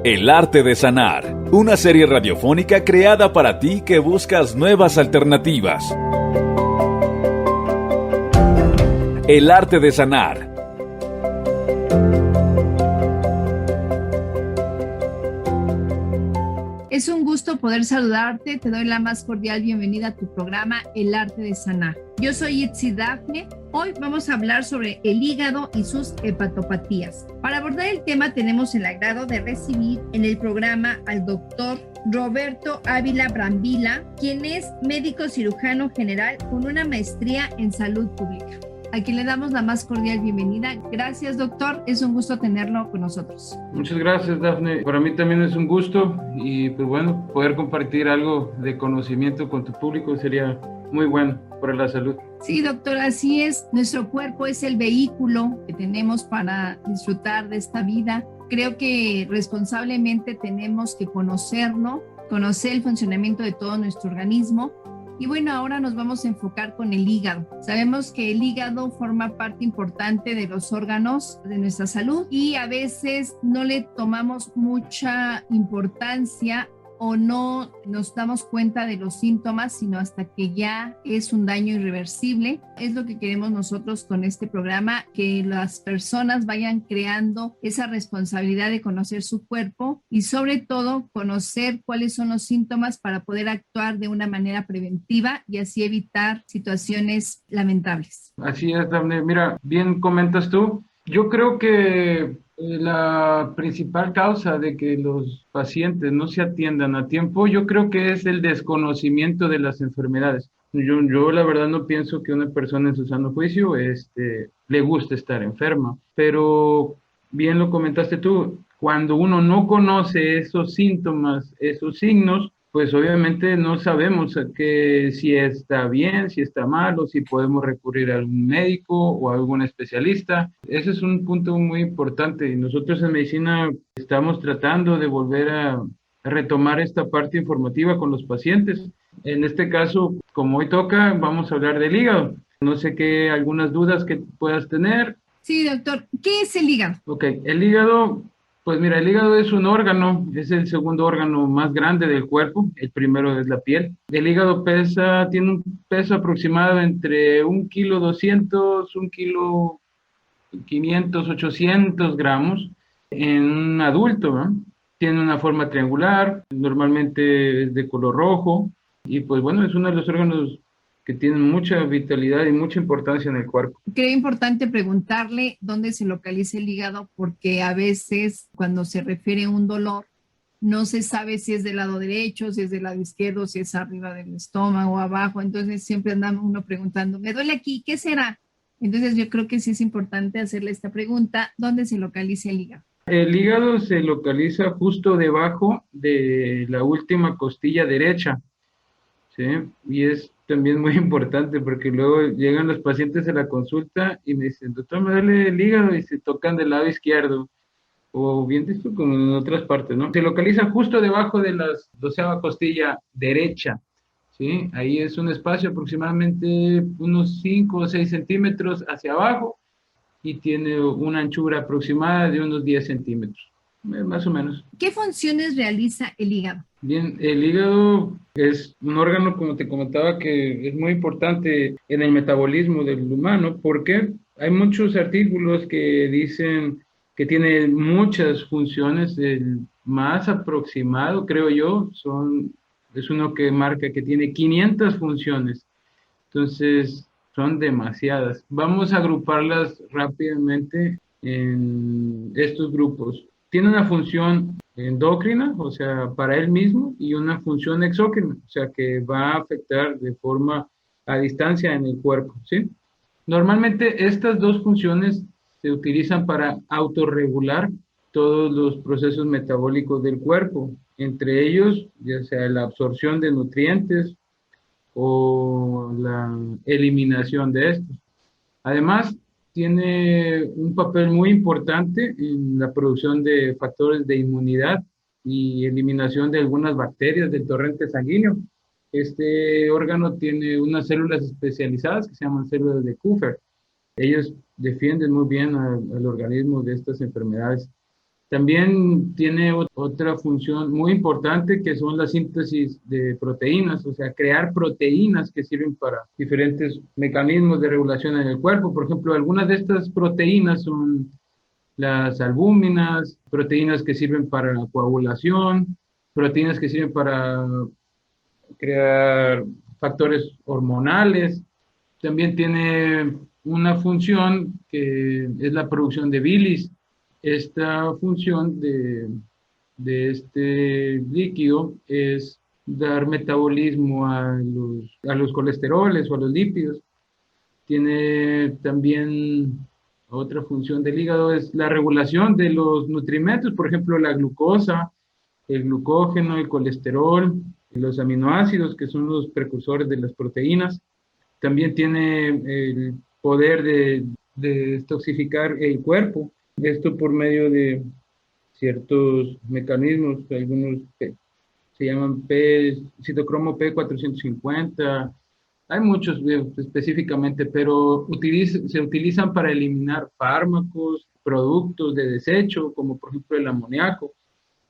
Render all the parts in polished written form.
El arte de sanar, una serie radiofónica creada para ti que buscas nuevas alternativas. El arte de sanar. Es un gusto poder saludarte, te doy la más cordial bienvenida a tu programa El arte de sanar. Yo soy Itzi Dafne. Hoy vamos a hablar sobre el hígado y sus hepatopatías. Para abordar el tema tenemos el agrado de recibir en el programa al doctor Roberto Ávila Brambila, quien es médico cirujano general con una maestría en salud pública, a quien le damos la más cordial bienvenida. Gracias, doctor. Es un gusto tenerlo con nosotros. Muchas gracias, Dafne. Para mí también es un gusto y pues bueno, poder compartir algo de conocimiento con tu público sería muy bueno para la salud. Sí, doctor, así es. Nuestro cuerpo es el vehículo que tenemos para disfrutar de esta vida. Creo que responsablemente tenemos que conocerlo, conocer el funcionamiento de todo nuestro organismo. Y bueno, ahora nos vamos a enfocar con el hígado. Sabemos que el hígado forma parte importante de los órganos de nuestra salud y a veces no le tomamos mucha importancia o no nos damos cuenta de los síntomas, sino hasta que ya es un daño irreversible. Es lo que queremos nosotros con este programa, que las personas vayan creando esa responsabilidad de conocer su cuerpo y sobre todo conocer cuáles son los síntomas para poder actuar de una manera preventiva y así evitar situaciones lamentables. Así es, Dafne. Mira, bien comentas tú. Yo creo que la principal causa de que los pacientes no se atiendan a tiempo, yo creo que es el desconocimiento de las enfermedades. Yo la verdad no pienso que una persona en su sano juicio le guste estar enferma, pero bien lo comentaste tú, cuando uno no conoce esos síntomas, esos signos, pues obviamente no sabemos si está bien, si está mal o si podemos recurrir a algún médico o a algún especialista. Ese es un punto muy importante y nosotros en medicina estamos tratando de volver a retomar esta parte informativa con los pacientes. En este caso, como hoy toca, vamos a hablar del hígado. No sé qué, algunas dudas que puedas tener. Sí, doctor. ¿Qué es el hígado? Ok, el hígado... Pues mira, el hígado es un órgano, es el segundo órgano más grande del cuerpo, el primero es la piel. El hígado tiene un peso aproximado entre 1,2 kilos, 1,500 kilos, 800 gramos en un adulto, ¿no? Tiene una forma triangular, normalmente es de color rojo y pues bueno, es uno de los órganos que tienen mucha vitalidad y mucha importancia en el cuerpo. Creo importante preguntarle dónde se localiza el hígado porque a veces cuando se refiere a un dolor no se sabe si es del lado derecho, si es del lado izquierdo, si es arriba del estómago o abajo, entonces siempre anda uno preguntando, me duele aquí, ¿qué será? Entonces yo creo que sí es importante hacerle esta pregunta, ¿dónde se localiza el hígado? El hígado se localiza justo debajo de la última costilla derecha, ¿sí? Y es también muy importante porque luego llegan los pacientes a la consulta y me dicen, doctor, me duele el hígado y se tocan del lado izquierdo o bien de esto como en otras partes, ¿no? Se localiza justo debajo de la 12ª costilla derecha, ¿sí? Ahí es un espacio aproximadamente unos 5 o 6 centímetros hacia abajo y tiene una anchura aproximada de unos 10 centímetros, más o menos. ¿Qué funciones realiza el hígado? Bien, el hígado es un órgano, como te comentaba, que es muy importante en el metabolismo del humano, porque hay muchos artículos que dicen que tiene muchas funciones. El más aproximado, creo yo, es uno que marca que tiene 500 funciones. Entonces, son demasiadas. Vamos a agruparlas rápidamente en estos grupos. Tiene una función endocrina, o sea, para él mismo, y una función exócrina, o sea, que va a afectar de forma a distancia en el cuerpo, ¿sí? Normalmente estas dos funciones se utilizan para autorregular todos los procesos metabólicos del cuerpo, entre ellos, ya sea la absorción de nutrientes o la eliminación de estos. Además, tiene un papel muy importante en la producción de factores de inmunidad y eliminación de algunas bacterias del torrente sanguíneo. Este órgano tiene unas células especializadas que se llaman células de Kupffer. Ellos defienden muy bien al organismo de estas enfermedades. También tiene otra función muy importante que son la síntesis de proteínas, o sea, crear proteínas que sirven para diferentes mecanismos de regulación en el cuerpo. Por ejemplo, algunas de estas proteínas son las albúminas, proteínas que sirven para la coagulación, proteínas que sirven para crear factores hormonales. También tiene una función que es la producción de bilis. Esta función de este líquido es dar metabolismo a los colesteroles o a los lípidos. Tiene también otra función del hígado, es la regulación de los nutrimentos, por ejemplo, la glucosa, el glucógeno, el colesterol, los aminoácidos, que son los precursores de las proteínas. También tiene el poder de detoxificar el cuerpo, esto por medio de ciertos mecanismos, algunos se llaman citocromo P450, hay muchos específicamente, pero se utilizan para eliminar fármacos, productos de desecho, como por ejemplo el amoníaco.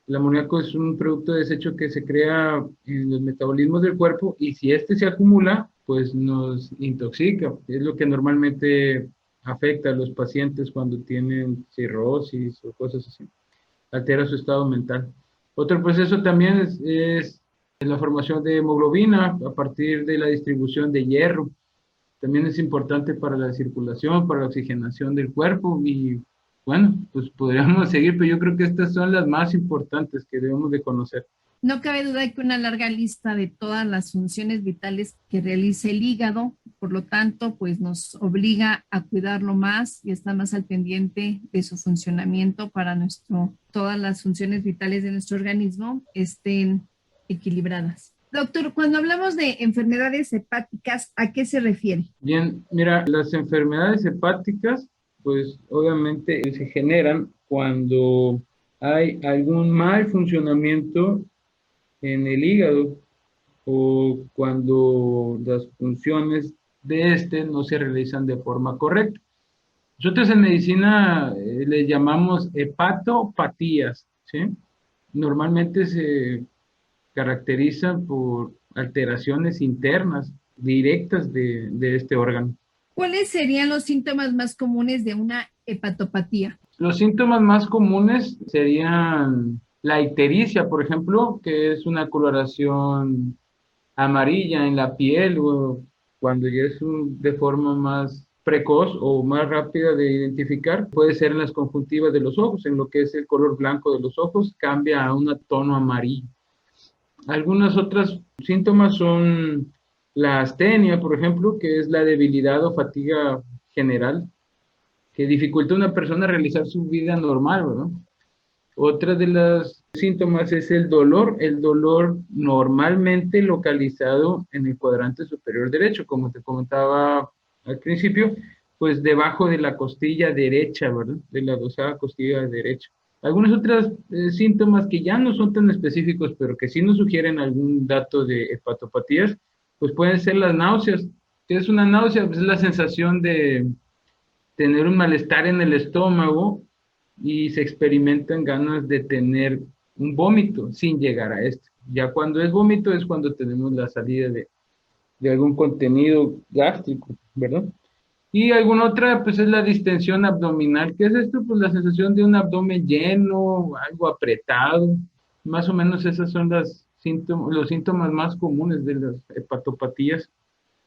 El amoníaco es un producto de desecho que se crea en los metabolismos del cuerpo y si este se acumula, pues nos intoxica. Es lo que normalmente afecta a los pacientes cuando tienen cirrosis o cosas así. Altera su estado mental. Otro proceso también es la formación de hemoglobina a partir de la distribución de hierro. También es importante para la circulación, para la oxigenación del cuerpo y bueno, pues podríamos seguir, pero yo creo que estas son las más importantes que debemos de conocer. No cabe duda que una larga lista de todas las funciones vitales que realiza el hígado, por lo tanto, pues nos obliga a cuidarlo más y estar más al pendiente de su funcionamiento para todas las funciones vitales de nuestro organismo estén equilibradas. Doctor, cuando hablamos de enfermedades hepáticas, ¿a qué se refiere? Bien, mira, las enfermedades hepáticas, pues obviamente se generan cuando hay algún mal funcionamiento en el hígado o cuando las funciones de este no se realizan de forma correcta. Nosotros en medicina le llamamos hepatopatías, ¿sí? Normalmente se caracterizan por alteraciones internas directas de este órgano. ¿Cuáles serían los síntomas más comunes de una hepatopatía? Los síntomas más comunes serían la ictericia, por ejemplo, que es una coloración amarilla en la piel o cuando ya es de forma más precoz o más rápida de identificar, puede ser en las conjuntivas de los ojos, en lo que es el color blanco de los ojos, cambia a un tono amarillo. Algunas otras síntomas son la astenia, por ejemplo, que es la debilidad o fatiga general, que dificulta a una persona realizar su vida normal, ¿verdad? Otra de los síntomas es el dolor normalmente localizado en el cuadrante superior derecho, como te comentaba al principio, pues debajo de la costilla derecha, ¿verdad? De la dosada costilla derecha. Algunos otros síntomas que ya no son tan específicos, pero que sí nos sugieren algún dato de hepatopatías, pues pueden ser las náuseas. ¿Qué es una náusea? Pues es la sensación de tener un malestar en el estómago y se experimentan ganas de tener un vómito sin llegar a esto. Ya cuando es vómito es cuando tenemos la salida de algún contenido gástrico, ¿verdad? Y alguna otra, pues es la distensión abdominal. ¿Qué es esto? Pues la sensación de un abdomen lleno, algo apretado. Más o menos esos son los síntomas más comunes de las hepatopatías,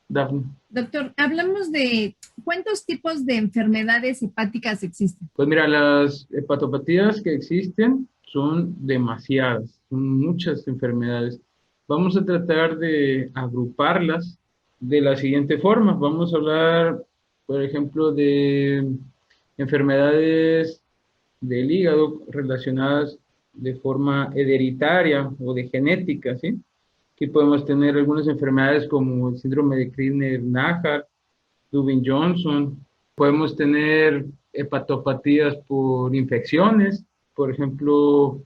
Dafne. Doctor, hablamos de cuántos tipos de enfermedades hepáticas existen. Pues mira, las hepatopatías que existen son demasiadas, son muchas enfermedades. Vamos a tratar de agruparlas de la siguiente forma. Vamos a hablar, por ejemplo, de enfermedades del hígado relacionadas de forma hereditaria o de genética, ¿sí? Aquí podemos tener algunas enfermedades como el síndrome de Crigler-Najjar, Dubin-Johnson. Podemos tener hepatopatías por infecciones, por ejemplo,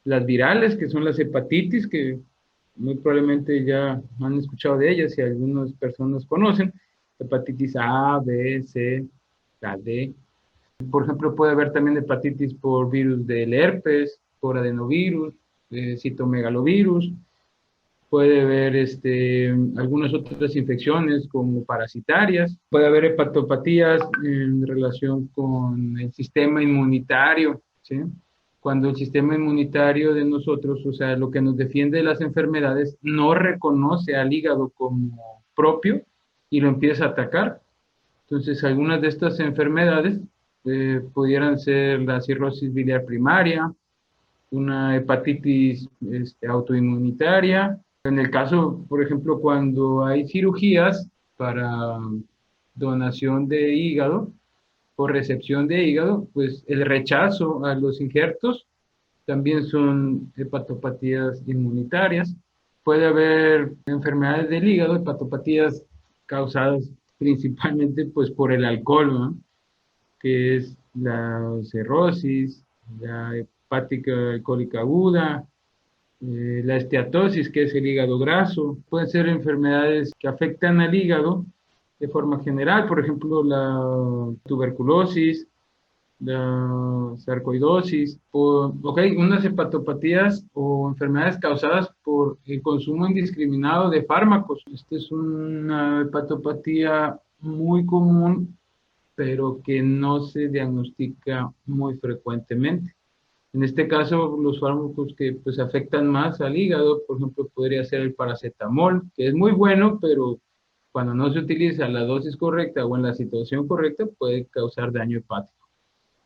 las virales, que son las hepatitis, que muy probablemente ya han escuchado de ellas y algunas personas conocen, hepatitis A, B, C, la D. Por ejemplo, puede haber también hepatitis por virus del herpes, por adenovirus, citomegalovirus. Puede haber algunas otras infecciones como parasitarias. Puede haber hepatopatías en relación con el sistema inmunitario, ¿sí? Cuando el sistema inmunitario de nosotros, o sea, lo que nos defiende de las enfermedades, no reconoce al hígado como propio y lo empieza a atacar. Entonces, algunas de estas enfermedades pudieran ser la cirrosis biliar primaria, una hepatitis autoinmunitaria. En el caso, por ejemplo, cuando hay cirugías para donación de hígado o recepción de hígado, pues el rechazo a los injertos también son hepatopatías inmunitarias. Puede haber enfermedades del hígado, hepatopatías causadas principalmente pues por el alcohol, ¿no? Que es la cirrosis, la hepática alcohólica aguda, la esteatosis, que es el hígado graso. Pueden ser enfermedades que afectan al hígado de forma general, por ejemplo, la tuberculosis, la sarcoidosis, unas hepatopatías o enfermedades causadas por el consumo indiscriminado de fármacos. Esta es una hepatopatía muy común, pero que no se diagnostica muy frecuentemente. En este caso, los fármacos que pues afectan más al hígado, por ejemplo, podría ser el paracetamol, que es muy bueno, pero cuando no se utiliza la dosis correcta o en la situación correcta, puede causar daño hepático.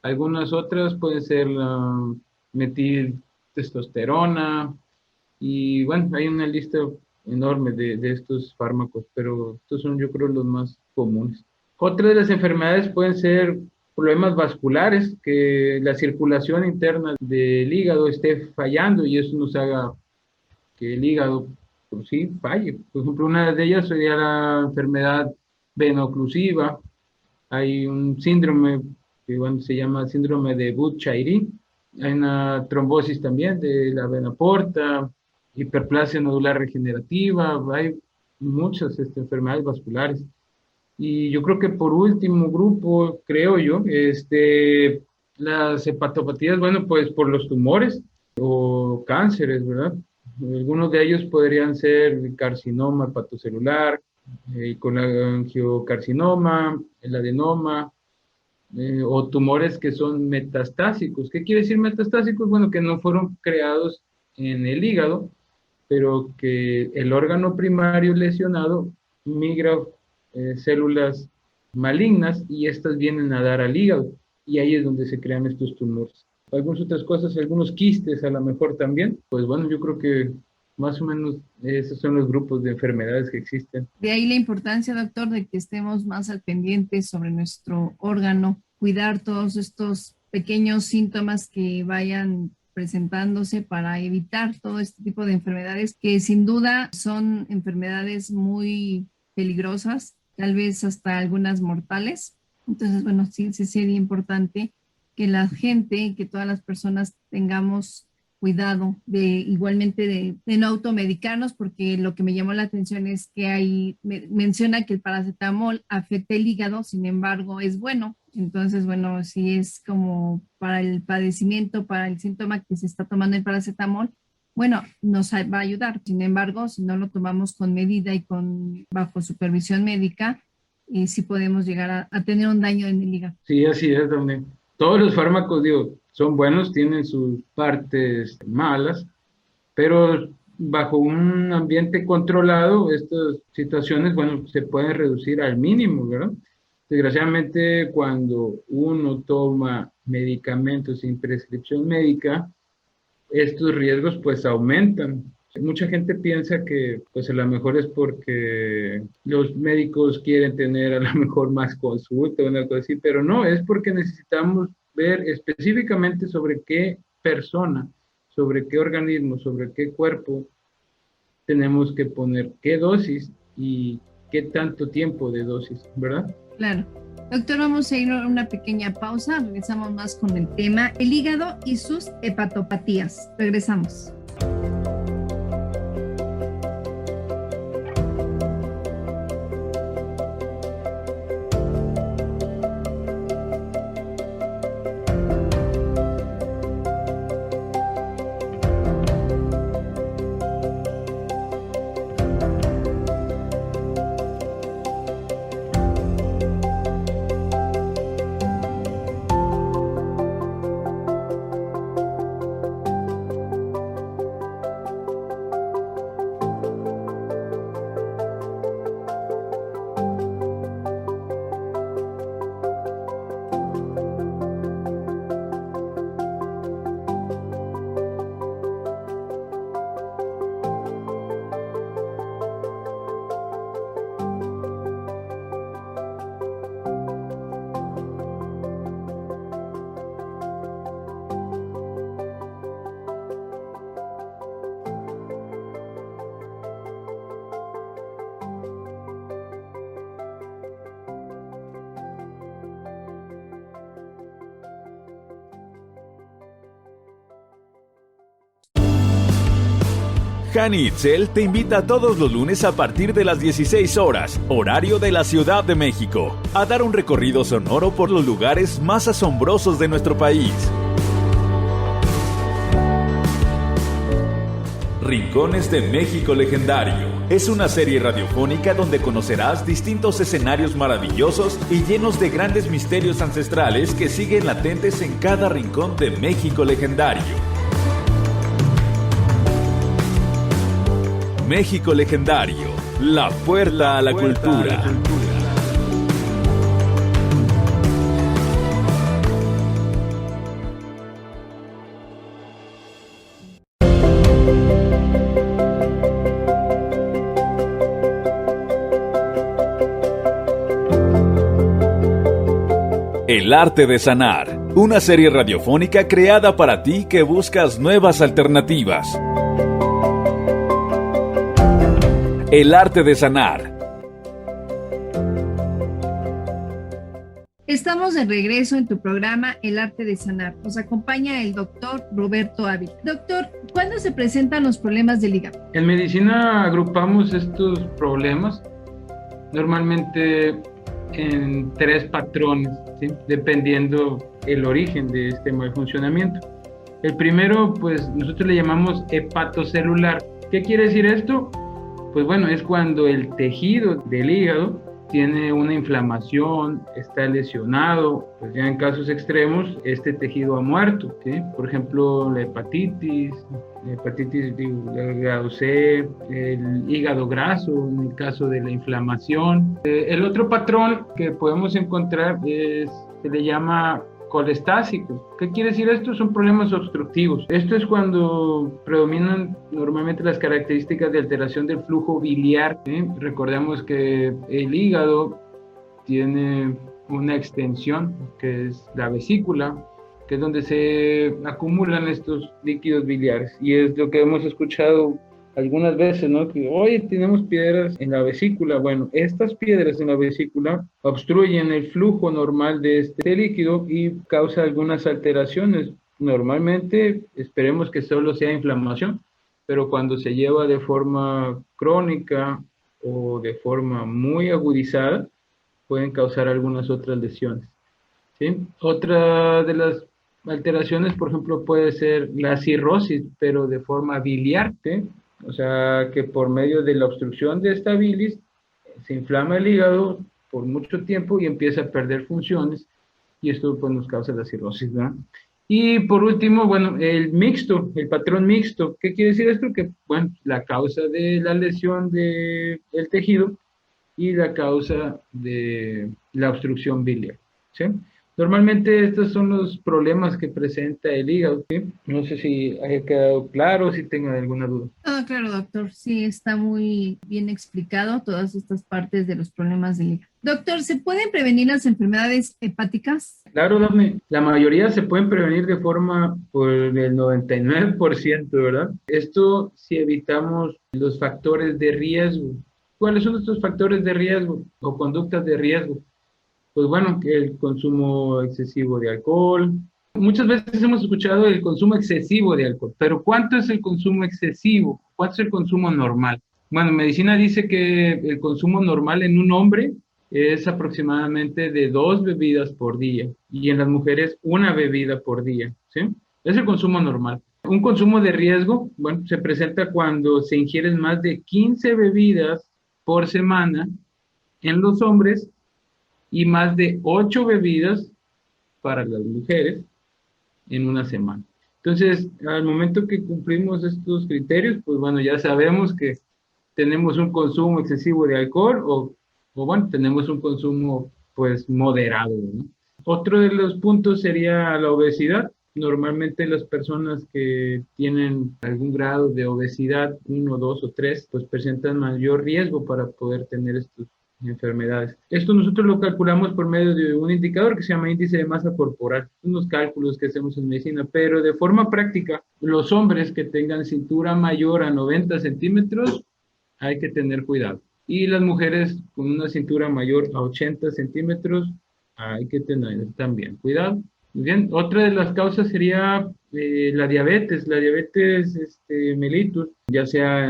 Algunas otras pueden ser la metiltestosterona, y bueno, hay una lista enorme de estos fármacos, pero estos son, yo creo, los más comunes. Otras de las enfermedades pueden ser problemas vasculares, que la circulación interna del hígado esté fallando y eso nos haga que el hígado por sí falle. Por ejemplo, una de ellas sería la enfermedad veno-oclusiva. Hay un síndrome que se llama síndrome de Budd-Chiari. Hay una trombosis también de la vena porta, hiperplasia nodular regenerativa. Hay muchas enfermedades vasculares. Y yo creo que por último grupo, creo yo, las hepatopatías, bueno, pues por los tumores o cánceres, ¿verdad? Algunos de ellos podrían ser el carcinoma hepatocelular, el colangiocarcinoma, el adenoma, o tumores que son metastásicos. ¿Qué quiere decir metastásicos? Bueno, que no fueron creados en el hígado, pero que el órgano primario lesionado migra células malignas y estas vienen a dar al hígado y ahí es donde se crean estos tumores. Algunas otras cosas, algunos quistes a lo mejor también. Pues bueno, yo creo que más o menos esos son los grupos de enfermedades que existen. De ahí la importancia, doctor, de que estemos más al pendiente sobre nuestro órgano, cuidar todos estos pequeños síntomas que vayan presentándose para evitar todo este tipo de enfermedades que sin duda son enfermedades muy peligrosas, tal vez hasta algunas mortales. Entonces, bueno, sí sería importante que la gente, que todas las personas tengamos cuidado igualmente de no automedicarnos, porque lo que me llamó la atención es que menciona que el paracetamol afecta el hígado, sin embargo es bueno. Entonces, bueno, si es como para el padecimiento, para el síntoma que se está tomando el paracetamol, bueno, nos va a ayudar. Sin embargo, si no lo tomamos con medida y bajo supervisión médica, sí podemos llegar a tener un daño en el hígado. Sí, así es, también. Todos los fármacos, son buenos, tienen sus partes malas, pero bajo un ambiente controlado, estas situaciones, bueno, se pueden reducir al mínimo, ¿verdad? Desgraciadamente, cuando uno toma medicamentos sin prescripción médica, estos riesgos pues aumentan. Mucha gente piensa que pues a lo mejor es porque los médicos quieren tener a lo mejor más consulta o una cosa así, pero no, es porque necesitamos ver específicamente sobre qué persona, sobre qué organismo, sobre qué cuerpo tenemos que poner qué dosis y qué tanto tiempo de dosis, ¿verdad? Claro. Doctor, vamos a ir a una pequeña pausa, regresamos más con el tema, el hígado y sus hepatopatías. Regresamos. Hani Itzel te invita todos los lunes a partir de las 16 horas, horario de la Ciudad de México, a dar un recorrido sonoro por los lugares más asombrosos de nuestro país. Rincones de México Legendario es una serie radiofónica donde conocerás distintos escenarios maravillosos y llenos de grandes misterios ancestrales que siguen latentes en cada rincón de México Legendario. México Legendario, la puerta a la cultura. El arte de sanar, una serie radiofónica creada para ti que buscas nuevas alternativas. El arte de sanar. Estamos de regreso en tu programa El arte de sanar. Nos acompaña el doctor Roberto Ávila. Doctor, ¿cuándo se presentan los problemas del hígado? En medicina agrupamos estos problemas normalmente en 3 patrones, ¿sí? Dependiendo el origen de este mal funcionamiento. El primero, pues nosotros le llamamos hepatocelular. ¿Qué quiere decir esto? Pues bueno, es cuando el tejido del hígado tiene una inflamación, está lesionado, pues ya en casos extremos este tejido ha muerto, ¿sí? Por ejemplo, la hepatitis del grado C, el hígado graso en el caso de la inflamación. El otro patrón que podemos encontrar se le llama colestásico. ¿Qué quiere decir esto? Son problemas obstructivos. Esto es cuando predominan normalmente las características de alteración del flujo biliar, ¿sí? Recordemos que el hígado tiene una extensión que es la vesícula, que es donde se acumulan estos líquidos biliares, y es lo que hemos escuchado algunas veces, ¿no? Que hoy tenemos piedras en la vesícula. Bueno, estas piedras en la vesícula obstruyen el flujo normal de este líquido y causa algunas alteraciones. Normalmente esperemos que solo sea inflamación, pero cuando se lleva de forma crónica o de forma muy agudizada, pueden causar algunas otras lesiones, ¿sí? Otra de las alteraciones, por ejemplo, puede ser la cirrosis, pero de forma biliar, ¿sí? O sea, que por medio de la obstrucción de esta bilis se inflama el hígado por mucho tiempo y empieza a perder funciones, y esto pues nos causa la cirrosis, ¿verdad? Y por último, bueno, el patrón mixto. ¿Qué quiere decir esto? Que, bueno, la causa de la lesión del tejido y la causa de la obstrucción biliar, ¿sí? Normalmente estos son los problemas que presenta el hígado, ¿sí? No sé si haya quedado claro, si tengan alguna duda. Claro, doctor. Sí, está muy bien explicado todas estas partes de los problemas del hígado. Doctor, ¿se pueden prevenir las enfermedades hepáticas? Claro, Dafne. La mayoría se pueden prevenir de forma por el 99%, ¿verdad? Esto si evitamos los factores de riesgo. ¿Cuáles son estos factores de riesgo o conductas de riesgo? Pues bueno, el consumo excesivo de alcohol. Muchas veces hemos escuchado el consumo excesivo de alcohol, pero ¿cuánto es el consumo excesivo? ¿Cuánto es el consumo normal? Bueno, medicina dice que el consumo normal en un hombre es aproximadamente de 2 bebidas por día, y en las mujeres 1 bebida por día, ¿sí? Es el consumo normal. Un consumo de riesgo, bueno, se presenta cuando se ingieren más de 15 bebidas por semana en los hombres y más de 8 bebidas para las mujeres en una semana. Entonces, al momento que cumplimos estos criterios, pues bueno, ya sabemos que tenemos un consumo excesivo de alcohol o bueno, tenemos un consumo pues moderado, ¿no? Otro de los puntos sería la obesidad. Normalmente las personas que tienen algún grado de obesidad, 1, 2 o 3, pues presentan mayor riesgo para poder tener estas enfermedades. Esto nosotros lo calculamos por medio de un indicador que se llama índice de masa corporal, unos cálculos que hacemos en medicina, pero de forma práctica, los hombres que tengan cintura mayor a 90 centímetros, hay que tener cuidado. Y las mujeres con una cintura mayor a 80 centímetros, hay que tener también cuidado. Bien, otra de las causas sería la diabetes mellitus, ya sea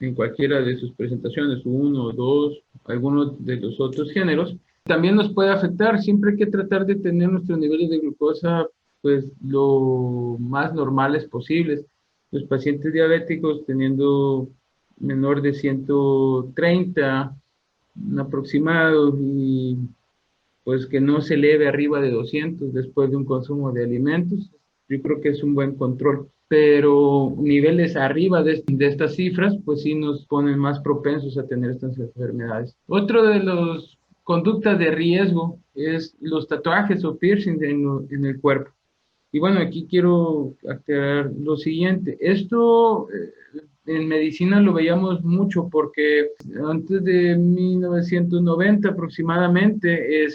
en cualquiera de sus presentaciones, uno o dos, algunos de los otros géneros, también nos puede afectar. Siempre hay que tratar de tener nuestros niveles de glucosa pues lo más normales posibles. Los pacientes diabéticos teniendo menor de 130 un aproximado y pues que no se eleve arriba de 200 después de un consumo de alimentos, yo creo que es un buen control. Pero niveles arriba de estas cifras, pues sí nos ponen más propensos a tener estas enfermedades. Otro de los conductas de riesgo es los tatuajes o piercing en el cuerpo. Y bueno, aquí quiero aclarar lo siguiente. Esto en medicina lo veíamos mucho porque antes de 1990 aproximadamente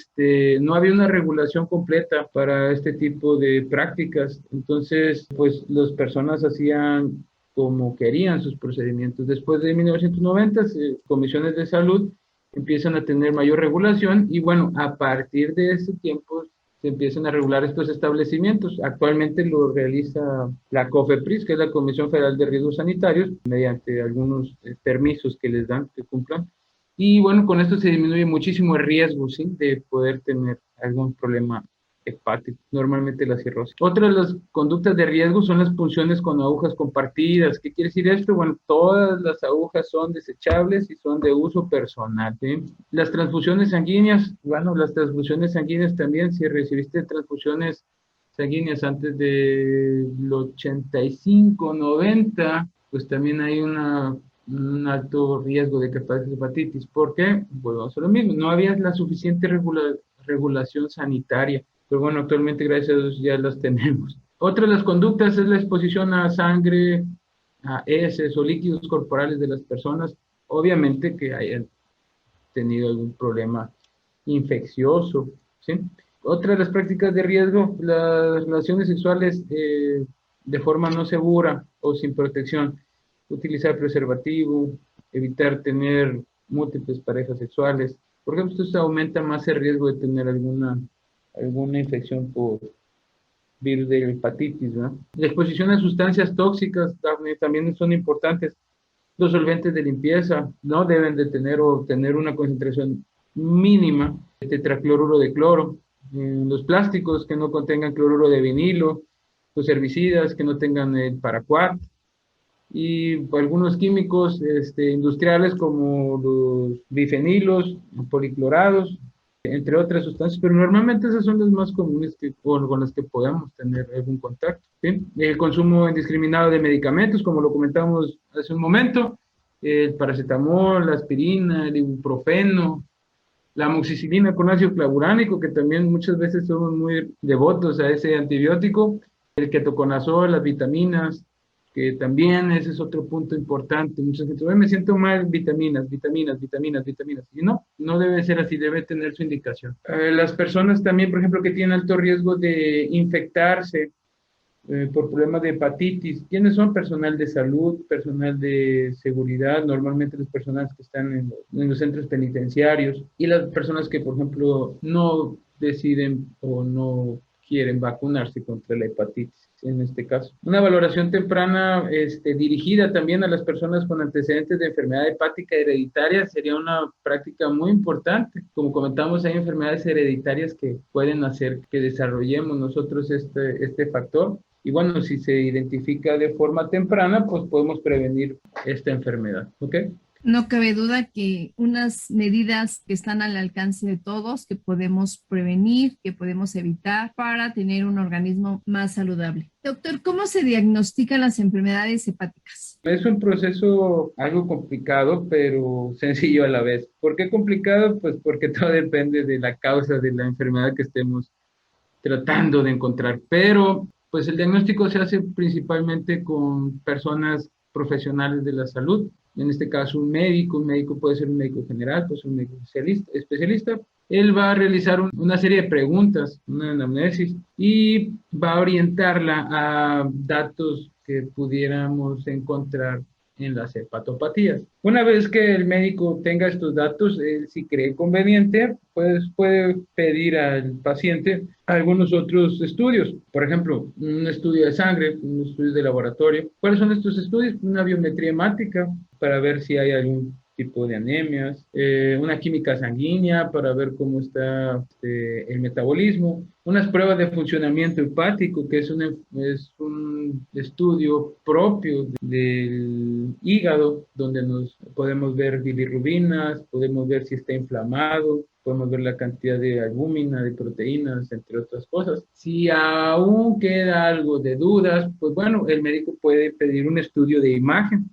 no había una regulación completa para este tipo de prácticas. Entonces, pues las personas hacían como querían sus procedimientos. Después de 1990, comisiones de salud empiezan a tener mayor regulación y bueno, a partir de ese tiempo se empiezan a regular estos establecimientos. Actualmente lo realiza la COFEPRIS, que es la Comisión Federal de Riesgos Sanitarios, mediante algunos permisos que les dan que cumplan. Y bueno, con esto se disminuye muchísimo el riesgo, ¿sí?, de poder tener algún problema hepático, normalmente la cirrosis. Otra de las conductas de riesgo son las punciones con agujas compartidas. ¿Qué quiere decir esto? Bueno, todas las agujas son desechables y son de uso personal, ¿sí? Las transfusiones sanguíneas, bueno, las transfusiones sanguíneas también, si recibiste transfusiones sanguíneas antes del 85, 90, pues también hay un alto riesgo de que padeces hepatitis. ¿Por qué? Volvamos a lo mismo, no había la suficiente regulación sanitaria. Pero bueno, actualmente gracias a Dios ya las tenemos. Otra de las conductas es la exposición a sangre, a heces o líquidos corporales de las personas, obviamente que hayan tenido algún problema infeccioso, ¿sí? Otra de las prácticas de riesgo, las relaciones sexuales de forma no segura o sin protección, utilizar preservativo, evitar tener múltiples parejas sexuales, porque esto aumenta más el riesgo de tener alguna infección por virus de hepatitis, ¿no? La exposición a sustancias tóxicas también son importantes. Los solventes de limpieza no deben de tener una concentración mínima de tetracloruro de cloro. Los plásticos que no contengan cloruro de vinilo, los herbicidas que no tengan el paraquat y algunos químicos industriales como los bifenilos, policlorados, entre otras sustancias, pero normalmente esas son las más comunes con las que podamos tener algún contacto, ¿sí? El consumo indiscriminado de medicamentos, como lo comentamos hace un momento, el paracetamol, la aspirina, el ibuprofeno, la amoxicilina con ácido clavuránico, que también muchas veces somos muy devotos a ese antibiótico, el ketoconazol, las vitaminas, que también ese es otro punto importante. Mucha gente, me siento mal, vitaminas. Y no debe ser así, debe tener su indicación. Las personas también, por ejemplo, que tienen alto riesgo de infectarse por problemas de hepatitis, ¿quiénes son? Personal de salud, personal de seguridad, normalmente los personas que están en los centros penitenciarios y las personas que, por ejemplo, no deciden o no quieren vacunarse contra la hepatitis, en este caso. Una valoración temprana dirigida también a las personas con antecedentes de enfermedad hepática hereditaria sería una práctica muy importante. Como comentamos, hay enfermedades hereditarias que pueden hacer que desarrollemos nosotros este factor. Y bueno, si se identifica de forma temprana, pues podemos prevenir esta enfermedad, ¿ok? No cabe duda que unas medidas que están al alcance de todos, que podemos prevenir, que podemos evitar para tener un organismo más saludable. Doctor, ¿cómo se diagnostican las enfermedades hepáticas? Es un proceso algo complicado, pero sencillo a la vez. ¿Por qué complicado? Pues porque todo depende de la causa de la enfermedad que estemos tratando de encontrar. Pero pues el diagnóstico se hace principalmente con personas profesionales de la salud. En este caso un médico puede ser un médico general, puede ser un médico especialista. Él va a realizar una serie de preguntas, una anamnesis, y va a orientarla a datos que pudiéramos encontrar en las hepatopatías. Una vez que el médico tenga estos datos, él, si cree conveniente, pues puede pedir al paciente algunos otros estudios. Por ejemplo, un estudio de sangre, un estudio de laboratorio. ¿Cuáles son estos estudios? Una biometría hemática para ver si hay algún tipo de anemias, una química sanguínea para ver cómo está el metabolismo, unas pruebas de funcionamiento hepático, que es un estudio propio del hígado, donde nos podemos ver bilirrubinas, podemos ver si está inflamado, podemos ver la cantidad de albúmina, de proteínas, entre otras cosas. Si aún queda algo de dudas, pues bueno, el médico puede pedir un estudio de imagen.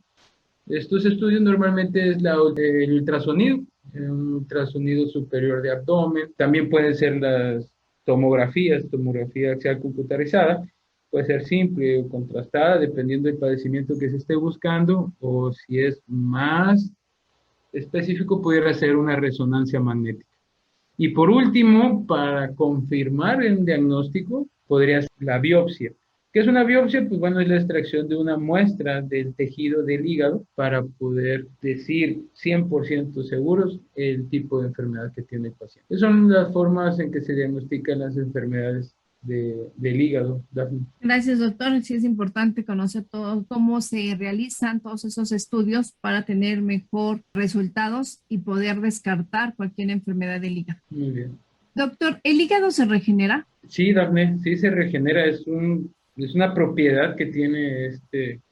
Estos estudios normalmente es el ultrasonido, un ultrasonido superior de abdomen. También pueden ser las tomografía axial computarizada. Puede ser simple o contrastada, dependiendo del padecimiento que se esté buscando, o si es más específico, pudiera ser una resonancia magnética. Y por último, para confirmar el diagnóstico, podría ser la biopsia. ¿Qué es una biopsia? Pues bueno, es la extracción de una muestra del tejido del hígado para poder decir 100% seguros el tipo de enfermedad que tiene el paciente. Esas son las formas en que se diagnostican las enfermedades del hígado, Dafne. Gracias, doctor. Sí es importante conocer todo, cómo se realizan todos esos estudios para tener mejor resultados y poder descartar cualquier enfermedad del hígado. Muy bien. Doctor, ¿el hígado se regenera? Sí, Dafne, sí se regenera, es una propiedad que tiene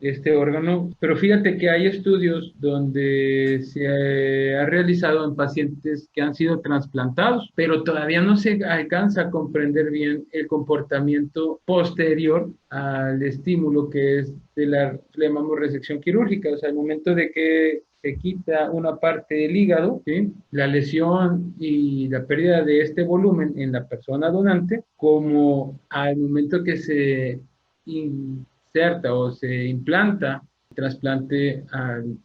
este órgano, pero fíjate que hay estudios donde se ha realizado en pacientes que han sido trasplantados, pero todavía no se alcanza a comprender bien el comportamiento posterior al estímulo que es de la, le llamamos resección quirúrgica, o sea, al momento de que se quita una parte del hígado, ¿sí? La lesión y la pérdida de este volumen en la persona donante, como al momento que se inserta o se implanta el trasplante al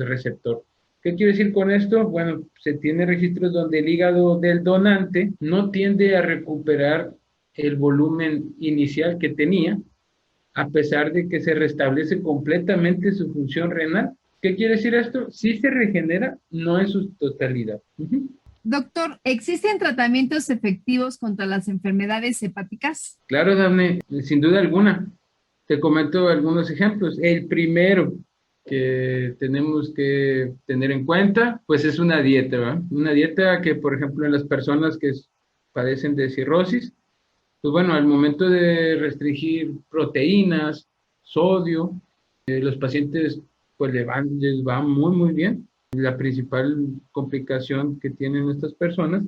receptor. ¿Qué quiere decir con esto? Bueno, se tiene registros donde el hígado del donante no tiende a recuperar el volumen inicial que tenía, a pesar de que se restablece completamente su función renal. ¿Qué quiere decir esto? Sí se regenera, no en su totalidad. Doctor, ¿existen tratamientos efectivos contra las enfermedades hepáticas? Claro, Dafne, sin duda alguna. Te comento algunos ejemplos. El primero que tenemos que tener en cuenta, pues es una dieta, ¿verdad? Una dieta que, por ejemplo, en las personas que padecen de cirrosis, pues bueno, al momento de restringir proteínas, sodio, los pacientes pues les va muy, muy bien. La principal complicación que tienen estas personas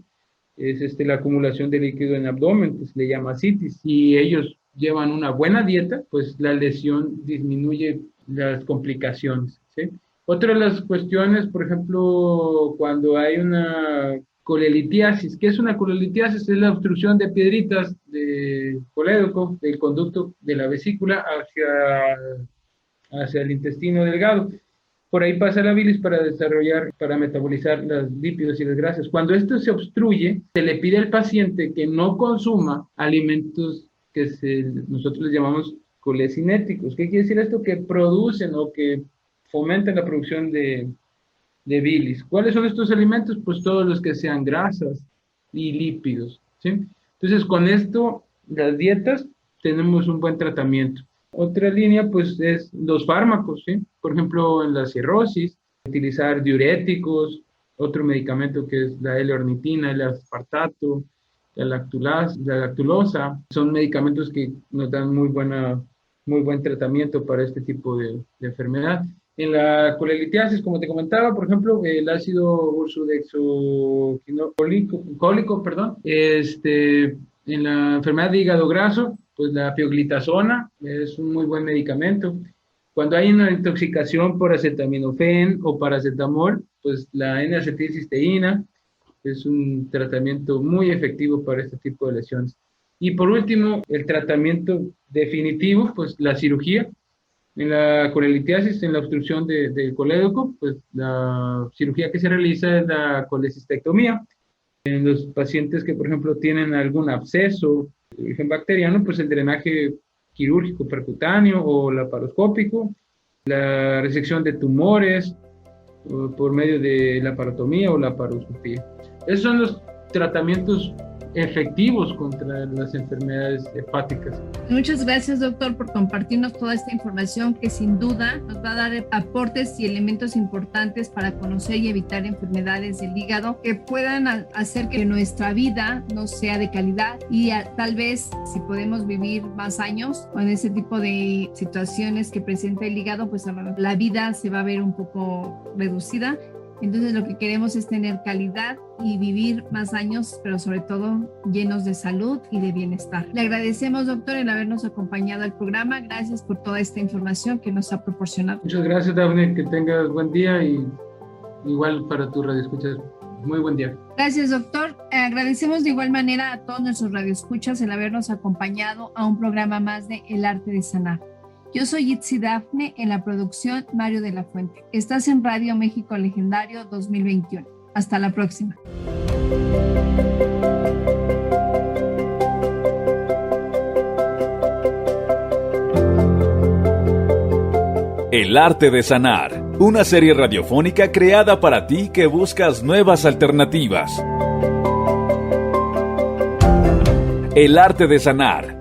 es la acumulación de líquido en el abdomen, que se le llama ascitis. Si ellos llevan una buena dieta, pues la lesión disminuye las complicaciones, ¿sí? Otra de las cuestiones, por ejemplo, cuando hay una colelitiasis. ¿Qué es una colelitiasis? Es la obstrucción de piedritas del colédoco, del conducto de la vesícula hacia el intestino delgado. Por ahí pasa la bilis para metabolizar los lípidos y las grasas. Cuando esto se obstruye, se le pide al paciente que no consuma alimentos que nosotros les llamamos colecinéticos. ¿Qué quiere decir esto? Que producen o que fomentan la producción de bilis. ¿Cuáles son estos alimentos? Pues todos los que sean grasas y lípidos, ¿sí? Entonces, con esto, las dietas, tenemos un buen tratamiento. Otra línea, pues, es los fármacos, ¿sí? Por ejemplo, en la cirrosis, utilizar diuréticos, otro medicamento que es la L-ornitina, el aspartato, la lactulosa, son medicamentos que nos dan muy buen tratamiento para este tipo de enfermedad. En la colelitiasis, como te comentaba, por ejemplo, el ácido ursodeoxycólico, en la enfermedad de hígado graso, pues la pioglitazona es un muy buen medicamento. Cuando hay una intoxicación por acetaminofén o paracetamol, pues la N-acetilcisteína es un tratamiento muy efectivo para este tipo de lesiones. Y por último, el tratamiento definitivo, pues la cirugía. En la colelitiasis, en la obstrucción del colédoco, pues la cirugía que se realiza es la colecistectomía. En los pacientes que, por ejemplo, tienen algún absceso de origen bacteriano, pues el drenaje quirúrgico percutáneo o laparoscópico. la resección de tumores por medio de la laparotomía o la laparoscopía. Esos son los tratamientos efectivos contra las enfermedades hepáticas. Muchas gracias, doctor, por compartirnos toda esta información que sin duda nos va a dar aportes y elementos importantes para conocer y evitar enfermedades del hígado que puedan hacer que nuestra vida no sea de calidad y tal vez si podemos vivir más años con ese tipo de situaciones que presenta el hígado, pues la vida se va a ver un poco reducida. Entonces lo que queremos es tener calidad y vivir más años, pero sobre todo llenos de salud y de bienestar. Le agradecemos, doctor, el habernos acompañado al programa. Gracias por toda esta información que nos ha proporcionado. Muchas gracias, Dafne. Que tengas buen día y igual para tu radioescuchas. Muy buen día. Gracias, doctor. Agradecemos de igual manera a todos nuestros radioescuchas el habernos acompañado a un programa más de El Arte de Sanar. Yo soy Itzi Dafne, en la producción Mario de la Fuente. Estás en Radio México Legendario 2021. Hasta la próxima. El Arte de Sanar, una serie radiofónica creada para ti que buscas nuevas alternativas. El Arte de Sanar,